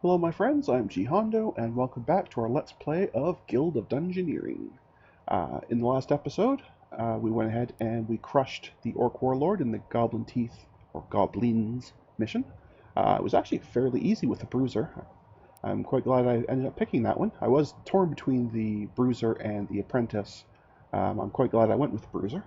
Hello my friends, I'm G Hondo, and welcome back to our Let's Play of Guild of Dungeoneering. In the last episode, we went ahead and we crushed the Orc Warlord in the Goblin Teeth, or Goblins mission. It was actually fairly easy with the Bruiser. I'm quite glad I ended up picking that one. I was torn between the Bruiser and the Apprentice. I'm quite glad I went with the Bruiser.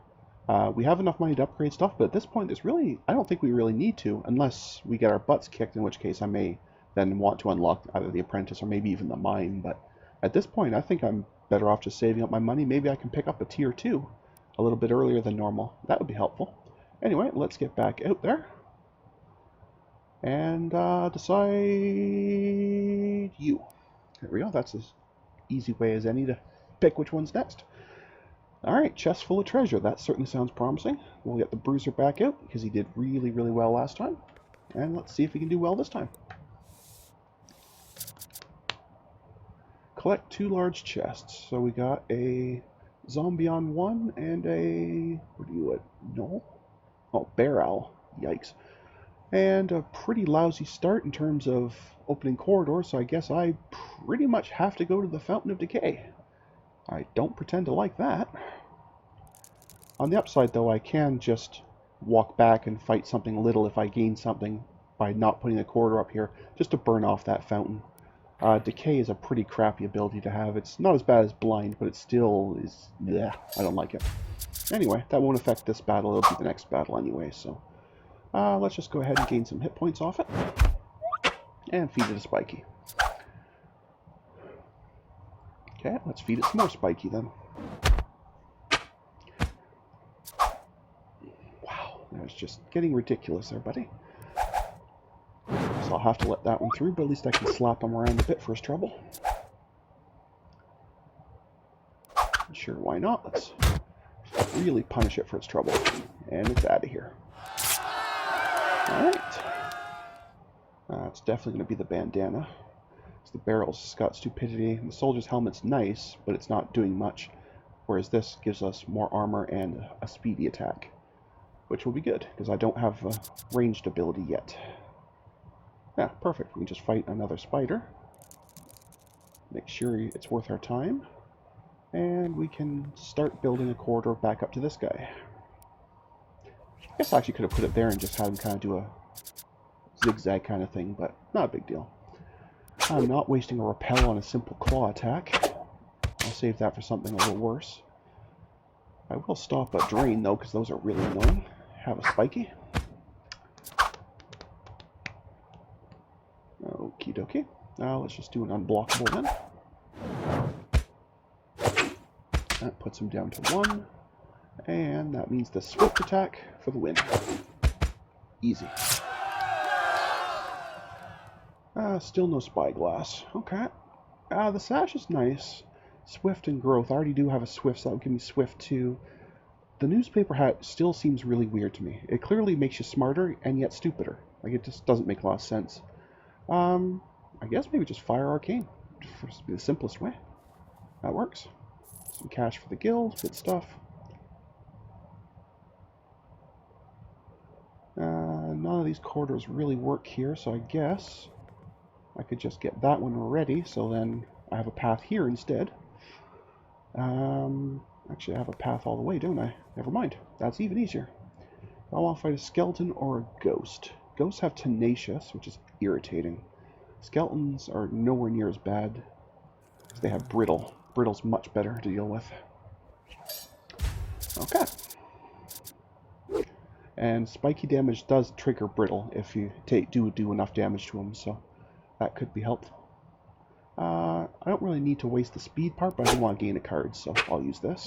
We have enough money to upgrade stuff, but at this point, I don't think we really need to, unless we get our butts kicked, in which case I may then want to unlock either the Apprentice or maybe even the Mine. But at this point, I think I'm better off just saving up my money. Maybe I can pick up a tier 2 a little bit earlier than normal. That would be helpful. Anyway, let's get back out there and decide you. There we go. That's as easy way as any to pick which one's next. Alright, chest full of treasure. That certainly sounds promising. We'll get the Bruiser back out because he did really, really well last time. And let's see if he can do well this time. Collect 2 large chests. So we got a zombie on one and a... what do you... no? Oh, bear owl. Yikes. And a pretty lousy start in terms of opening corridors, so I guess I pretty much have to go to the Fountain of Decay. I don't pretend to like that. On the upside, though, I can just walk back and fight something little if I gain something by not putting a corridor up here, just to burn off that fountain. Decay is a pretty crappy ability to have. It's not as bad as Blind, but it still is... bleh, I don't like it. Anyway, that won't affect this battle. It'll be the next battle anyway, so... let's just go ahead and gain some hit points off it. And feed it a spiky. Okay, let's feed it some more spiky then. Wow, that's just getting ridiculous there, buddy. So I'll have to let that one through, but at least I can slap him around a bit for his trouble. Sure, why not? Let's really punish it for its trouble. And it's out of here. Alright. It's definitely going to be the bandana. The barrel's got stupidity. The soldier's helmet's nice, but it's not doing much. Whereas this gives us more armor and a speedy attack. Which will be good, because I don't have a ranged ability yet. Yeah, perfect. We can just fight another spider. Make sure it's worth our time. And we can start building a corridor back up to this guy. I guess I actually could have put it there and just had him kind of do a zigzag kind of thing, but not a big deal. I'm not wasting a repel on a simple claw attack. I'll save that for something a little worse. I will stop a drain though, because those are really annoying. Have a spiky. Okie dokie. Now let's just do an unblockable then. That puts him down to 1. And that means the swift attack for the win. Easy. Still no spyglass. Okay. The sash is nice. Swift and growth. I already do have a swift, so that would give me swift too. The newspaper hat still seems really weird to me. It clearly makes you smarter and yet stupider. Like, it just doesn't make a lot of sense. I guess maybe just fire arcane. Just be the simplest way. That works. Some cash for the guild. Good stuff. None of these corridors really work here, so I guess I could just get that one ready, so then I have a path here instead. Actually, I have a path all the way, don't I? Never mind. That's even easier. I want to fight a skeleton or a ghost. Ghosts have tenacious, which is irritating. Skeletons are nowhere near as bad, because they have brittle. Brittle's much better to deal with. Okay. And spiky damage does trigger brittle if you do enough damage to him, so that could be helpful. I don't really need to waste the speed part, but I do want to gain a card, so I'll use this.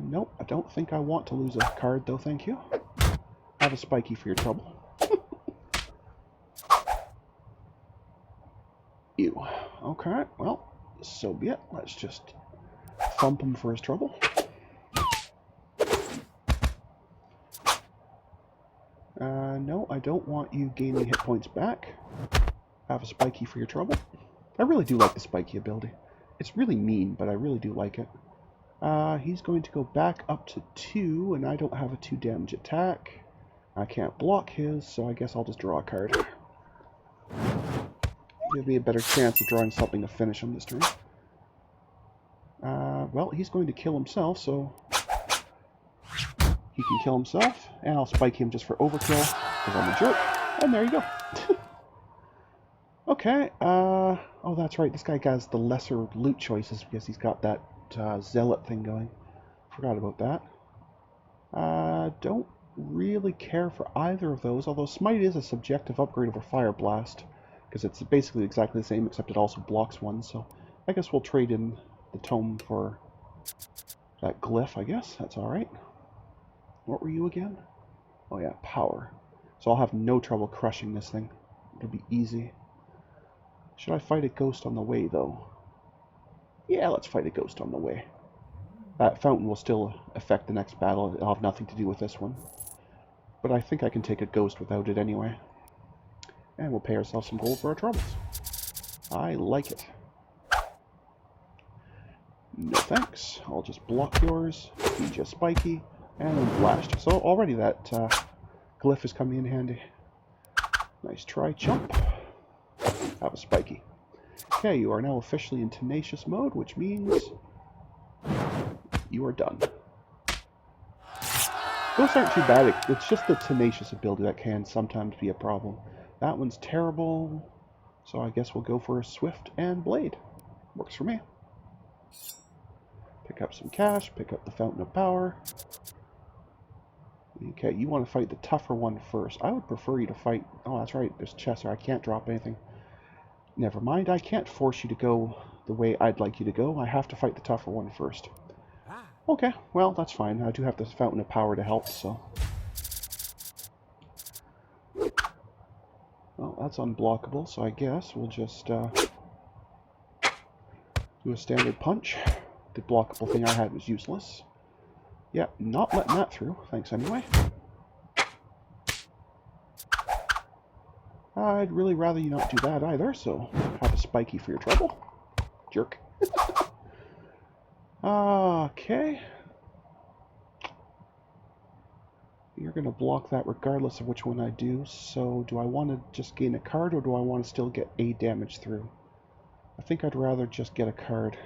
Nope, I don't think I want to lose a card, though, thank you. Have a spiky for your trouble. Ew. Okay, well, so be it. Let's just thump him for his trouble. No, I don't want you gaining hit points back. Have a spiky for your trouble. I really do like the spiky ability. It's really mean, but I really do like it. He's going to go back up to 2, and I don't have a 2 damage attack. I can't block his, so I guess I'll just draw a card. Give me a better chance of drawing something to finish him this turn. Well, he's going to kill himself, so he can kill himself, and I'll spike him just for overkill, because I'm a jerk, and there you go. Okay, oh that's right, this guy has the lesser loot choices because he's got that zealot thing going. Forgot about that. Don't really care for either of those, although Smite is a subjective upgrade over Fire Blast, because it's basically exactly the same, except it also blocks one, so I guess we'll trade in the tome for that glyph, I guess. That's alright. What were you again? Oh yeah, power. So I'll have no trouble crushing this thing. It'll be easy. Should I fight a ghost on the way, though? Yeah, let's fight a ghost on the way. That fountain will still affect the next battle. It'll have nothing to do with this one. But I think I can take a ghost without it anyway. And we'll pay ourselves some gold for our troubles. I like it. No thanks. I'll just block yours, feed you spiky, and then blast you. So already that glyph is coming in handy. Nice try, chump. Have a spiky. Okay, you are now officially in tenacious mode, which means you are done. Those aren't too bad. It's just the tenacious ability that can sometimes be a problem. That one's terrible, so I guess we'll go for a swift and blade. Works for me. Pick up some cash, pick up the fountain of power. Okay, you want to fight the tougher one first. I would prefer you to fight... Oh, that's right, there's Chesser. I can't drop anything. Never mind, I can't force you to go the way I'd like you to go. I have to fight the tougher one first. Okay, well, that's fine. I do have the fountain of power to help, so... Well, that's unblockable, so I guess we'll just do a standard punch. The blockable thing I had was useless. Yeah, not letting that through. Thanks anyway. I'd really rather you not do that either, so have a spiky for your trouble. Jerk. Okay. You're going to block that regardless of which one I do, so do I want to just gain a card or do I want to still get a damage through? I think I'd rather just get a card.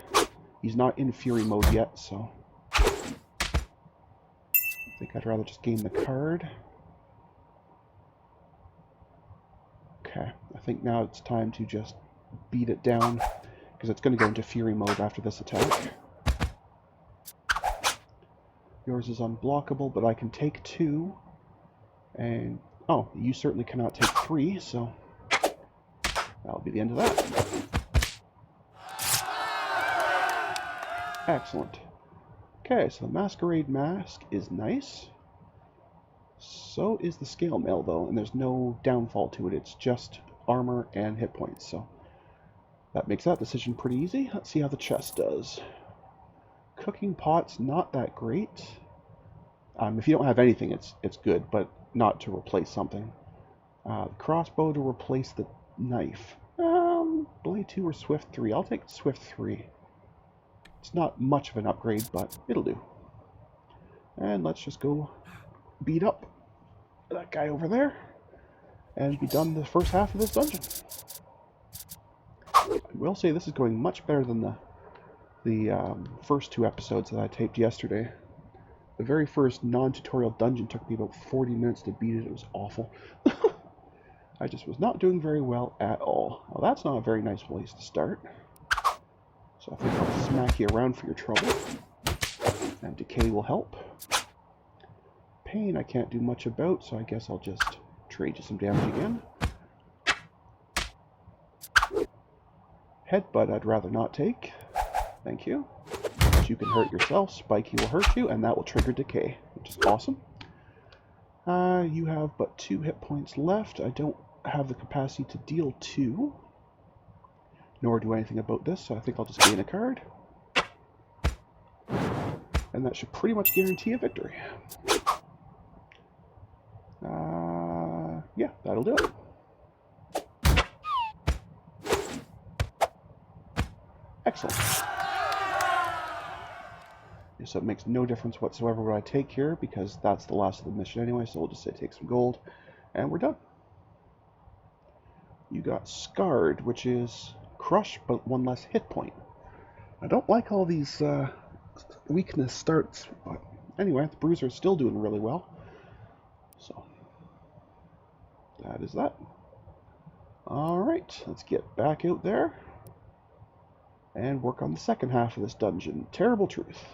He's not in Fury mode yet, so I think I'd rather just gain the card. Okay, I think now it's time to just beat it down, because it's going to go into Fury mode after this attack. Yours is unblockable, but I can take 2. And, oh, you certainly cannot take 3, so that'll be the end of that. Excellent. Okay, so the Masquerade Mask is nice. So is the Scale Mail, though, and there's no downfall to it. It's just armor and hit points, so that makes that decision pretty easy. Let's see how the chest does. Cooking pot's not that great. If you don't have anything, it's good, but not to replace something. The crossbow to replace the knife. Blade 2 or Swift 3. I'll take Swift 3. It's not much of an upgrade, but it'll do. And let's just go beat up that guy over there and be done the first half of this dungeon. I will say this is going much better than the first 2 episodes that I taped yesterday. The very first non-tutorial dungeon took me about 40 minutes to beat it. It was awful. I just was not doing very well at all. Well, that's not a very nice place to start. So I think I'll smack you around for your trouble. And decay will help. Pain I can't do much about, so I guess I'll just trade you some damage again. Headbutt I'd rather not take. Thank you. But you can hurt yourself. Spiky will hurt you, and that will trigger decay, which is awesome. You have but 2 hit points left. I don't have the capacity to deal 2. Nor do anything about this, so I think I'll just gain a card. And that should pretty much guarantee a victory. Yeah, that'll do it. Excellent. You so it makes no difference whatsoever what I take here, because that's the last of the mission anyway, so we'll just say take some gold, and we're done. You got Scarred, which is Crush, but 1 less hit point. I don't like all these weakness starts, but anyway, the Bruiser is still doing really well. So, that is that. Alright, let's get back out there and work on the second half of this dungeon. Terrible Truth.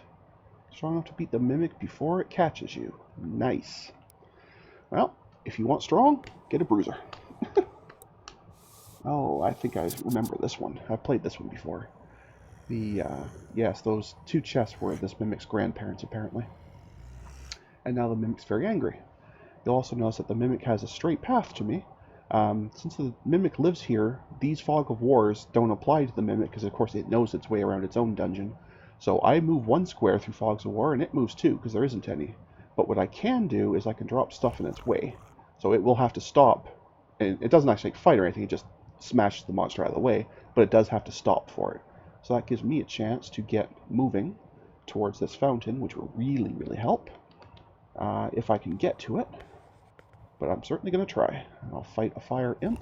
Strong enough to beat the Mimic before it catches you. Nice. Well, if you want strong, get a Bruiser. Oh, I think I remember this one. I've played this one before. Yes, those 2 chests were this Mimic's grandparents, apparently. And now the Mimic's very angry. You'll also notice that the Mimic has a straight path to me. Since the Mimic lives here, these Fog of Wars don't apply to the Mimic, because of course it knows its way around its own dungeon. So I move 1 square through Fogs of War, and it moves 2, because there isn't any. But what I can do is I can drop stuff in its way. So it will have to stop. And it doesn't actually fight or anything, it just smashes the monster out of the way, but it does have to stop for it. So that gives me a chance to get moving towards this fountain, which will really, really help. If I can get to it. But I'm certainly going to try. I'll fight a fire imp,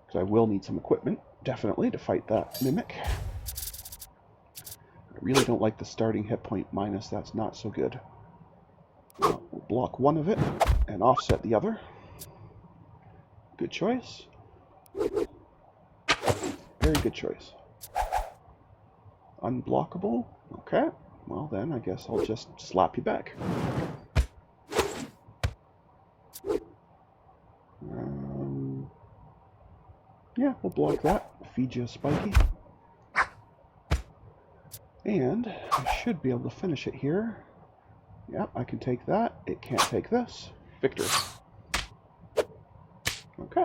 because I will need some equipment, definitely, to fight that Mimic. I really don't like the starting hit point minus. That's not so good. We'll block one of it and offset the other. Good choice. Very good choice. Unblockable. Okay. Well then, I guess I'll just slap you back. Yeah, we'll block that. Feed you a spiky. And I should be able to finish it here. Yep, I can take that. It can't take this. Victory. Okay.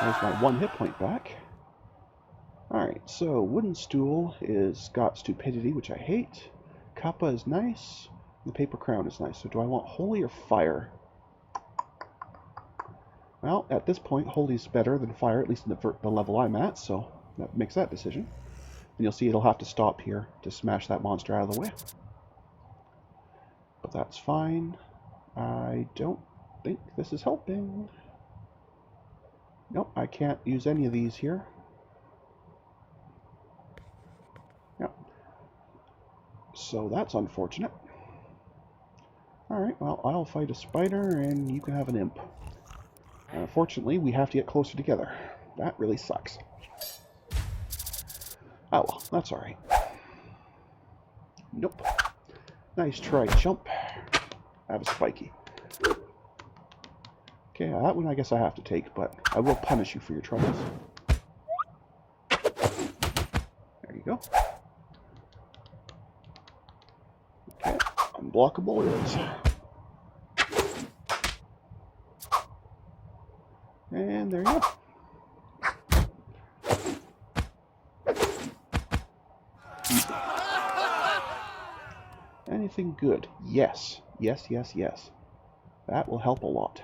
There's my 1 hit point back. Alright, so Wooden Stool is got Stupidity, which I hate. Kappa is nice. The Paper Crown is nice. So do I want Holy or Fire? Well, at this point, Holy is better than Fire, at least in the level I'm at, so that makes that decision. And you'll see it'll have to stop here to smash that monster out of the way. But that's fine. I don't think this is helping. Nope, I can't use any of these here. Yep. So that's unfortunate. Alright, well, I'll fight a spider and you can have an imp. Unfortunately, we have to get closer together. That really sucks. Oh well, that's alright. Nope. Nice try, chump. I have a spiky. Okay, that one I guess I have to take, but I will punish you for your troubles. There you go. Okay, unblockable it is. And there you go. Anything good? Yes. Yes, yes, yes. That will help a lot.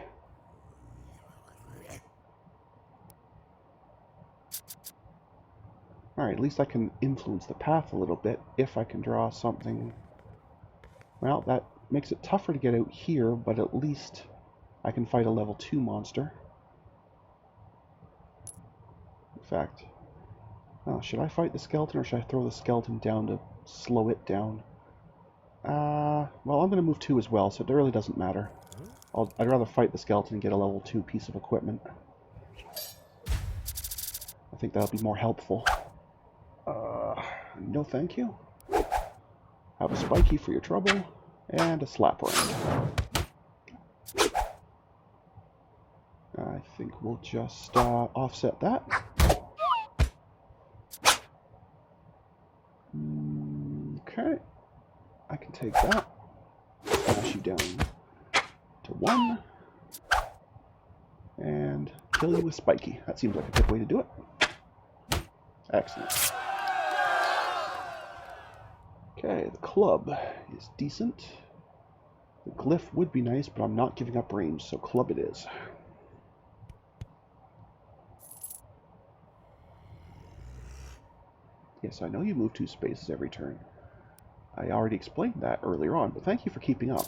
Alright, at least I can influence the path a little bit if I can draw something. Well, that makes it tougher to get out here, but at least I can fight a level 2 monster. In fact, should I fight the skeleton or should I throw the skeleton down to slow it down? Well, I'm going to move 2 as well, so it really doesn't matter. I'd rather fight the skeleton and get a level 2 piece of equipment. I think that'll be more helpful. No thank you. Have a spiky for your trouble, and a slap round. I think we'll just offset that. Okay. I can take that. Smash you down to 1. And kill you with spiky. That seems like a good way to do it. Excellent. Okay, the club is decent. The glyph would be nice, but I'm not giving up range, so club it is. Yes, I know you move 2 spaces every turn. I already explained that earlier on, but thank you for keeping up.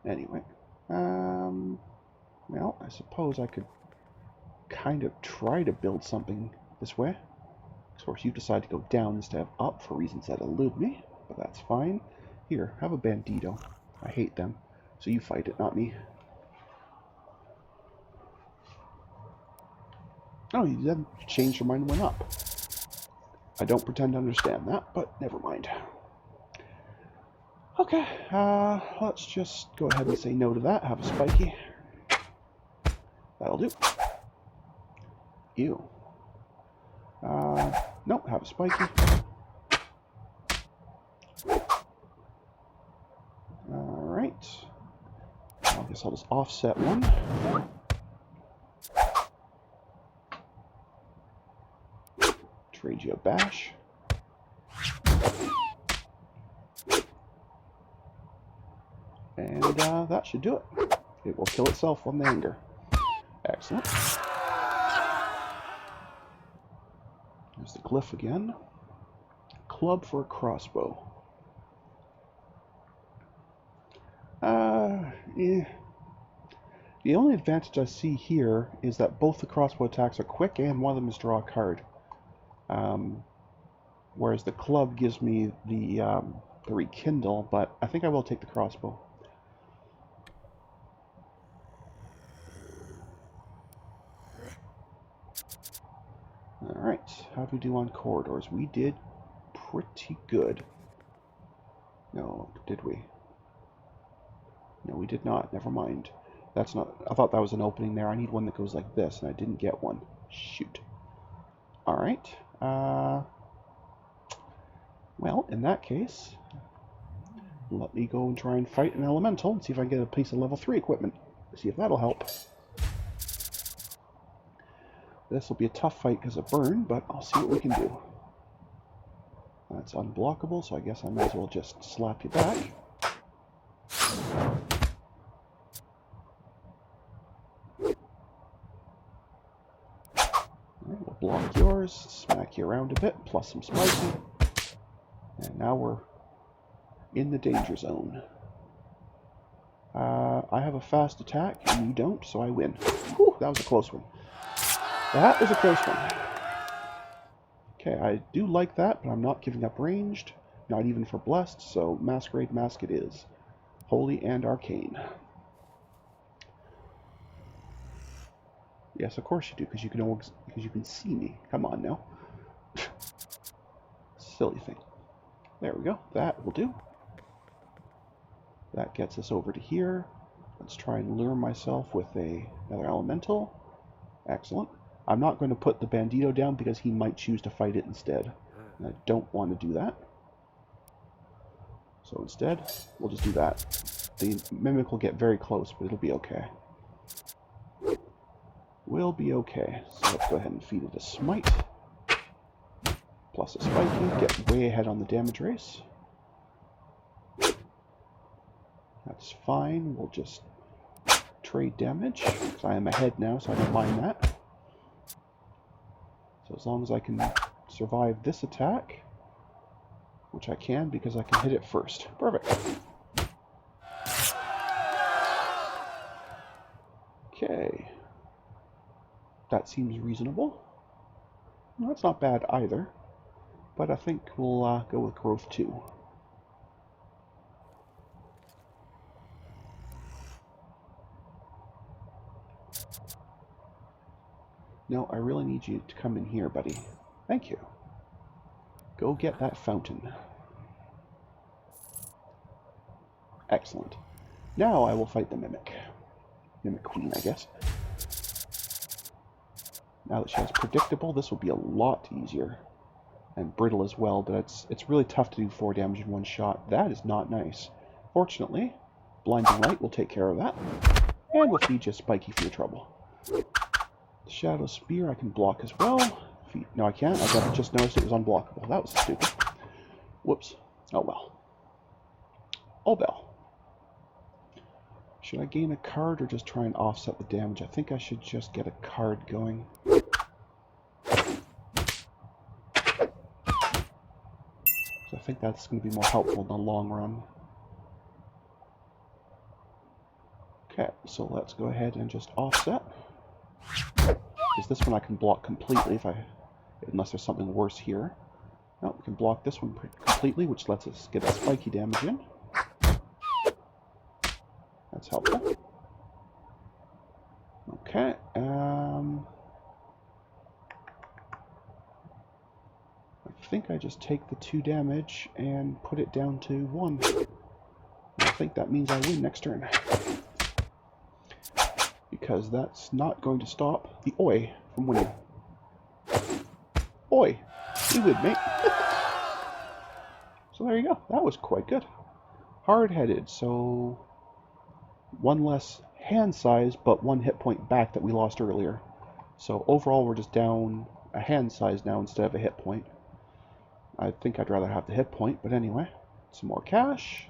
Anyway, well, I suppose I could kind of try to build something this way. Of course, you decide to go down instead of up for reasons that elude me, but that's fine. Here, have a bandito. I hate them, so you fight it, not me. Oh, you then changed your mind and went up. I don't pretend to understand that, but never mind. Okay, let's just go ahead and say no to that. Have a spiky. That'll do. Ew. Nope, have a spiky. Alright. I guess I'll just offset one. Trade you a bash. And that should do it. It will kill itself on the anger. Excellent. There's the glyph again. Club for a crossbow. The only advantage I see here is that both the crossbow attacks are quick and one of them is draw a card. Whereas the club gives me the rekindle, but I think I will take the crossbow. Alright, how do we do on corridors? We did pretty good. No, did we? No, we did not. Never mind. That's not... I thought that was an opening there. I need one that goes like this, and I didn't get one. Shoot. Alright. Well, in that case, let me go and try and fight an elemental and see if I can get a piece of level 3 equipment. See if that'll help. This will be a tough fight because of burn, but I'll see what we can do. That's unblockable, so I guess I might as well just slap you back. We'll block yours, smack you around a bit, plus some spicy. And now we're in the danger zone. I have a fast attack, and you don't, so I win. Whew, that was a close one. That was a close one. Okay, I do like that, but I'm not giving up ranged. Not even for blessed, so Masquerade Mask it is. Holy and arcane. Yes, of course you do, because you can see me. Come on now. Silly thing. There we go. That will do. That gets us over to here. Let's try and lure myself with another elemental. Excellent. I'm not going to put the bandito down because he might choose to fight it instead. And I don't want to do that. So instead, we'll just do that. The mimic will get very close, but it'll be okay. We'll be okay. So let's go ahead and feed it a smite. Plus a spiky. Get way ahead on the damage race. That's fine. We'll just trade damage. Because I am ahead now, so I don't mind that. So as long as I can survive this attack, which I can because I can hit it first. Perfect. Okay. That seems reasonable. No, that's not bad either. But I think we'll go with growth 2. No, I really need you to come in here, buddy. Thank you. Go get that fountain. Excellent. Now I will fight the Mimic. Mimic Queen, I guess. Now that she has Predictable, this will be a lot easier. And Brittle as well, but it's really tough to do 4 damage in one shot. That is not nice. Fortunately, Blinding Light will take care of that. And we'll feed you Spiky for your trouble. Shadow Spear I can block as well. No, I can't. I just noticed it was unblockable. That was stupid. Whoops. Oh well. Oh well. Should I gain a card or just try and offset the damage? I think I should just get a card going. So I think think that's going to be more helpful in the long run. Okay, so let's go ahead and just offset. Because this one I can block completely unless there's something worse here. No, we can block this one completely, which lets us get a spiky damage in. That's helpful. Okay, I think I just take the 2 damage and put it down to 1. I think that means I win next turn. Because that's not going to stop the Oi from winning. Oi! You win, mate. So there you go. That was quite good. Hard-headed, so 1 less hand size, but 1 hit point back that we lost earlier. So overall, we're just down a hand size now instead of a hit point. I think I'd rather have the hit point, but anyway. Some more cash.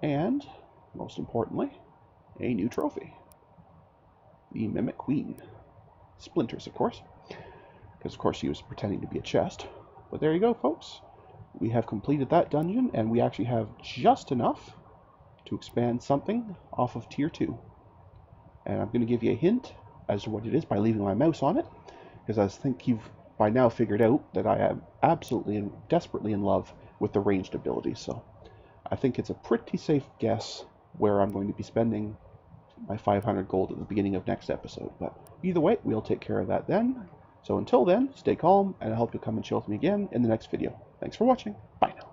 And, most importantly, a new trophy. The Mimic Queen. Splinters, of course. Because, of course, he was pretending to be a chest. But there you go, folks. We have completed that dungeon, and we actually have just enough to expand something off of Tier 2. And I'm going to give you a hint as to what it is by leaving my mouse on it, because I think you've by now figured out that I am absolutely and desperately in love with the ranged ability. So I think it's a pretty safe guess where I'm going to be spending my 500 gold at the beginning of next episode. But either way, we'll take care of that then. So until then, stay calm, and I hope you'll come and chill with me again in the next video. Thanks for watching. Bye now.